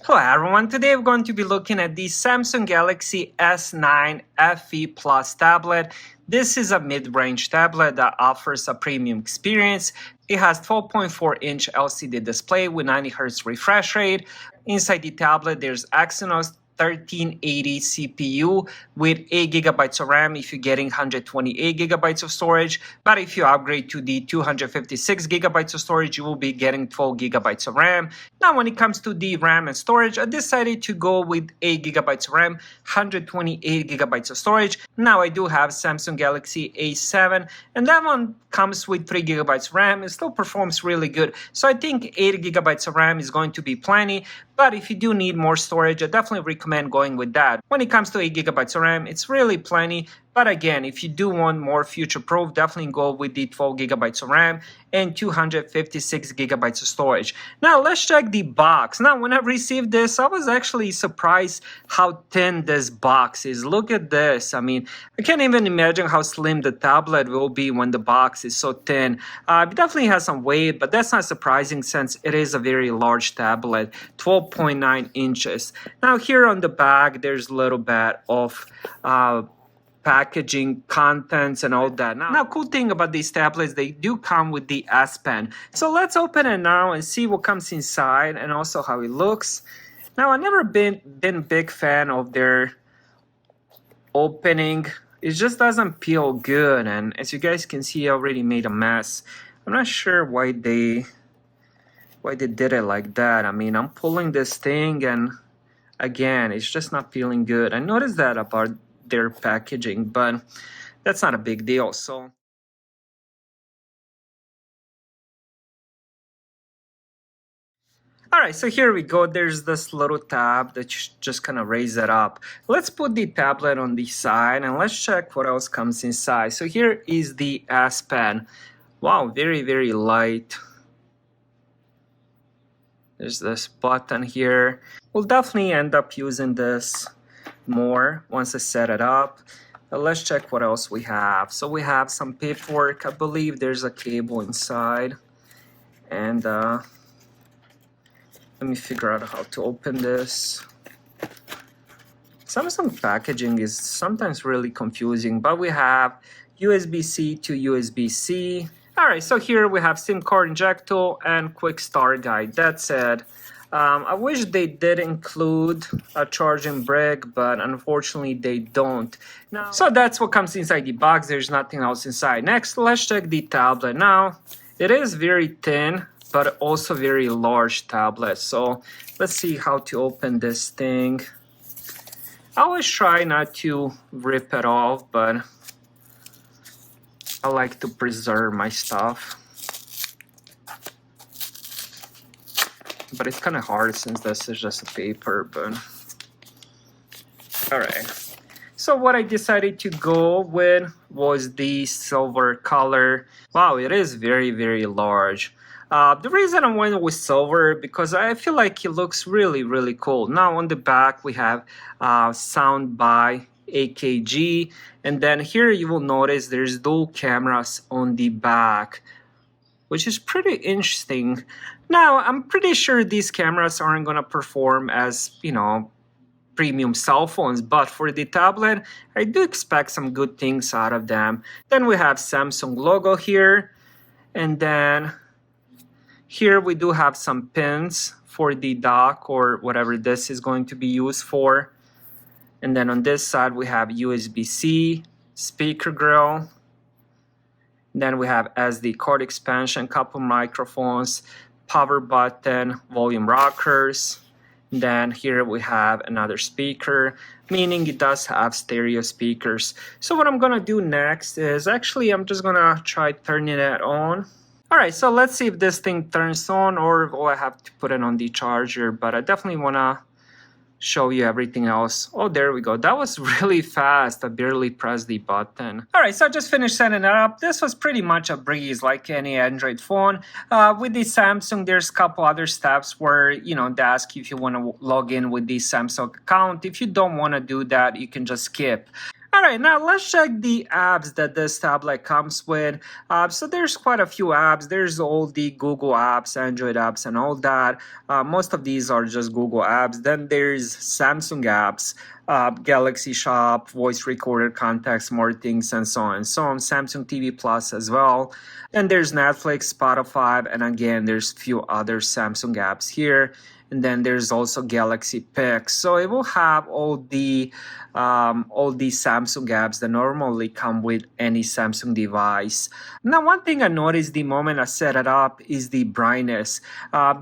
Hello everyone, today we're going to be looking at the Samsung Galaxy S9 FE Plus tablet. This is a mid-range tablet that offers a premium experience. It has 12.4-inch LCD display with 90Hz refresh rate. Inside the tablet, there's Exynos 1380 CPU with 8 GB of RAM if you're getting 128 GB of storage. But if you upgrade to the 256 GB of storage, you will be getting 12 GB of RAM. Now, when it comes to the RAM and storage, I decided to go with 8 GB of RAM, 128 GB of storage. Now, I do have Samsung Galaxy A7, and that one comes with 3 GB of RAM. It still performs really good. So I think 8 GB of RAM is going to be plenty. But if you do need more storage, I definitely recommend going with that. When it comes to 8 GB of RAM, it's really plenty. But again, if you do want more future-proof, definitely go with the 12 GB of RAM and 256 GB of storage. Now, let's check the box. Now, when I received this, I was actually surprised how thin this box is. Look at this. I mean, I can't even imagine how slim the tablet will be when the box is so thin. It definitely has some weight, but that's not surprising since it is a very large tablet, 12.9 inches. Now, here on the back, there's a little bit of packaging, contents, and all that. Now, cool thing about these tablets, they do come with the S Pen. So let's open it now and see what comes inside and also how it looks. Now, I've never been a big fan of their opening. It just doesn't feel good, and as you guys can see, I already made a mess. I'm not sure why they did it like that. I mean, I'm pulling this thing, and again, it's just not feeling good. I noticed that about their packaging, but that's not a big deal. So alright, so here we go. There's this little tab that you just kind of raise it up. Let's put the tablet on the side and let's check what else comes inside. So here is the S Pen. Wow, very, very light. There's this button here. We'll definitely end up using this more once I set it up. But let's check what else we have. So we have some paperwork. I believe there's a cable inside. And let me figure out how to open this. Samsung packaging is sometimes really confusing, but we have USB-C to USB-C. Alright, so here we have SIM card injector and quick start guide. That said, I wish they did include a charging brick, but unfortunately they don't. Now, so that's what comes inside the box. There's nothing else inside. Next, let's check the tablet. Now, it is very thin, but also very large tablet. So let's see how to open this thing. I always try not to rip it off, but I like to preserve my stuff. But it's kind of hard since this is just a paper, but alright. So what I decided to go with was the silver color. Wow, it is very, very large. The reason I went with silver because I feel like it looks really, really cool. Now on the back we have sound by AKG, and then here you will notice there's dual cameras on the back, which is pretty interesting. Now, I'm pretty sure these cameras aren't going to perform as, premium cell phones, but for the tablet, I do expect some good things out of them. Then we have Samsung logo here, and then here we do have some pins for the dock or whatever this is going to be used for. And then on this side, we have USB-C, speaker grill. Then we have SD card expansion, couple microphones, power button, volume rockers. Then here we have another speaker, meaning it does have stereo speakers. So what I'm gonna do next is actually I'm just gonna try turning it on. Alright, so let's see if this thing turns on or will I have to put it on the charger, but I definitely wanna show you everything else. Oh, there we go. That was really fast. I barely pressed the button. All right, so I just finished setting it up. This was pretty much a breeze like any Android phone. With the Samsung, there's a couple other steps where, they ask you if you want to log in with the Samsung account. If you don't want to do that, you can just skip. All right, now let's check the apps that this tablet comes with. So there's quite a few apps. There's all the Google apps, Android apps, and all that. Most of these are just Google apps. Then there's Samsung apps, Galaxy Shop, voice recorder, contacts, more things, and so on and so on. Samsung TV Plus as well. And there's Netflix, Spotify, and again, there's a few other Samsung apps here. And then there's also Galaxy Pick. So it will have all the Samsung apps that normally come with any Samsung device. Now, one thing I noticed the moment I set it up is the brightness.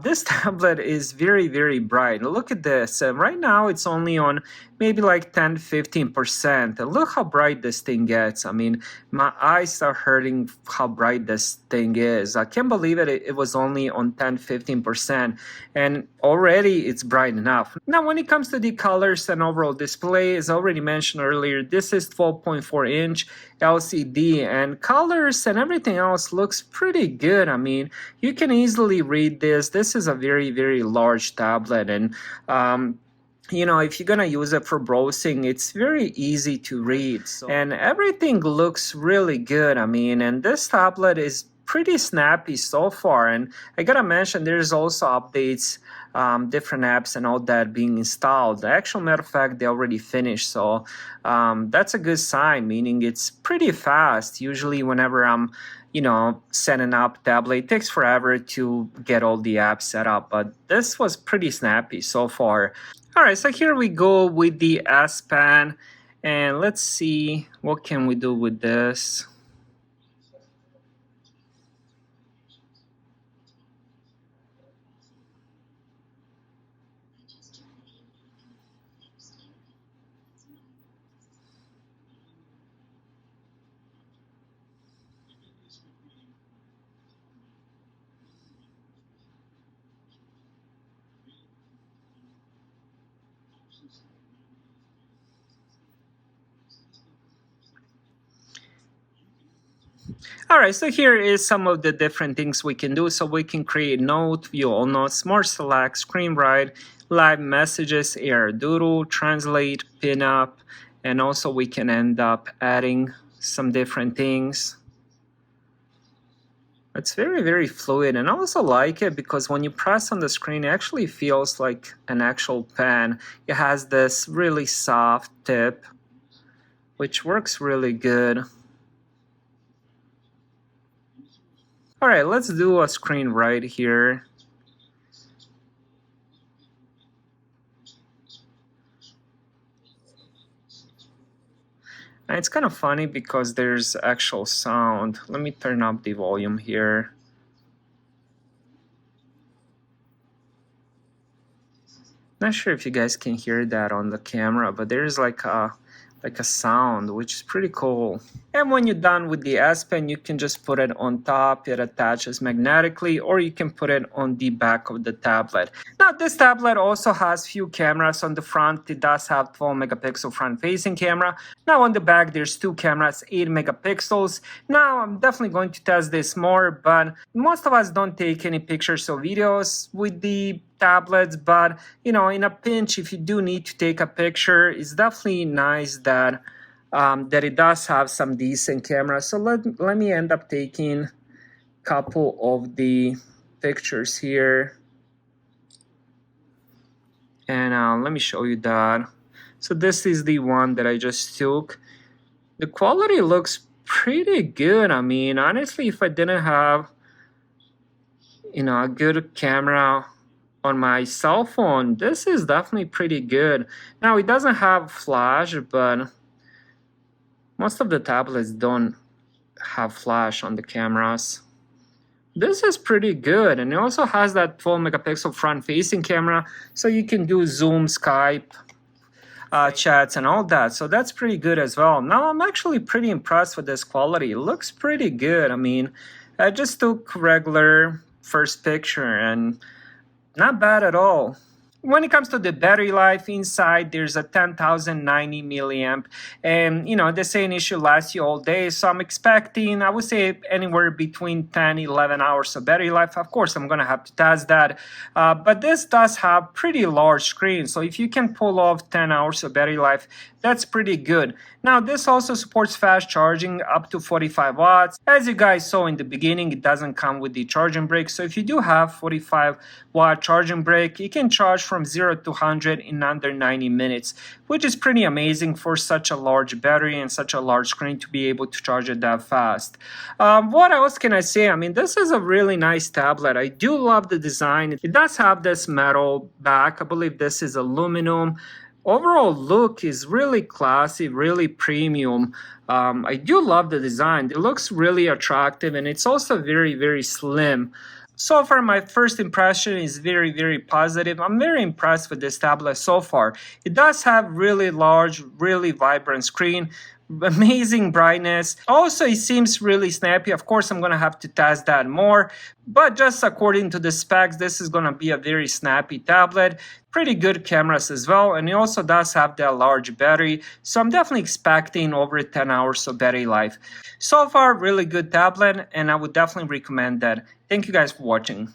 This tablet is very, very bright. Look at this. Right now, it's only on maybe like 10-15%. And look how bright this thing gets. I mean, my eyes are hurting how bright this thing is. I can't believe it was only on 10-15%. And already it's bright enough. Now, when it comes to the colors and overall display, as already mentioned earlier, this is 12.4-inch LCD, and colors and everything else looks pretty good. I mean, you can easily read this. This is a very, very large tablet, and you know, if you're gonna use it for browsing, it's very easy to read. And everything looks really good. I mean, and this tablet is pretty snappy so far. And I gotta mention, there's also updates, different apps and all that being installed. The actual matter of fact, they already finished. So that's a good sign, meaning it's pretty fast. Usually whenever I'm setting up tablet, it takes forever to get all the apps set up, but this was pretty snappy so far. All right, so here we go with the S Pen, and let's see what can we do with this. All right, so here is some of the different things we can do. So we can create note, view all notes, smart select, screen write, live messages, air doodle, translate, pin up, and also we can end up adding some different things. It's very, very fluid, and I also like it because when you press on the screen, it actually feels like an actual pen. It has this really soft tip, which works really good. All right, let's do a screen write here. And it's kind of funny because there's actual sound. Let me turn up the volume here. Not sure if you guys can hear that on the camera, but there's like a sound, which is pretty cool. And when you're done with the S Pen, you can just put it on top. It attaches magnetically, or you can put it on the back of the tablet. Now, this tablet also has few cameras on the front. It does have 12 megapixel front-facing camera. Now, on the back, there's two cameras, 8 megapixels. Now, I'm definitely going to test this more, but most of us don't take any pictures or videos with the tablets, but in a pinch, if you do need to take a picture, it's definitely nice that it does have some decent cameras. So let me end up taking a couple of the pictures here, and let me show you that. So this is the one that I just took. The quality looks pretty good. I mean, honestly, if I didn't have a good camera on my cell phone, this is definitely pretty good. Now, it doesn't have flash, but most of the tablets don't have flash on the cameras. This is pretty good, and it also has that 12 megapixel front-facing camera, so you can do Zoom, Skype, chats, and all that. So that's pretty good as well. Now, I'm actually pretty impressed with this quality. It looks pretty good. I mean, I just took regular first picture, and not bad at all. When it comes to the battery life, inside there's a 10,090 milliamp, and the same issue lasts you all day. So I'm expecting, I would say, anywhere between 10 11 hours of battery life. Of course, I'm gonna have to test that, but this does have pretty large screen, so if you can pull off 10 hours of battery life, that's pretty good. Now, this also supports fast charging up to 45 watts. As you guys saw in the beginning, it doesn't come with the charging brick. So if you do have 45-watt charging brick, you can charge from 0 to 100 in under 90 minutes, which is pretty amazing for such a large battery and such a large screen to be able to charge it that fast. What else can I say? I mean, this is a really nice tablet. I do love the design. It does have this metal back. I believe this is aluminum. Overall look is really classy, really premium. I do love the design. It looks really attractive, and it's also very, very slim. So far, my first impression is very, very positive. I'm very impressed with this tablet so far. It does have really large, really vibrant screen, amazing brightness. Also, it seems really snappy. Of course, I'm going to have to test that more, but just according to the specs, this is going to be a very snappy tablet. Pretty good cameras as well, and it also does have that large battery, so I'm definitely expecting over 10 hours of battery life. So far, really good tablet, and I would definitely recommend that. Thank you guys for watching.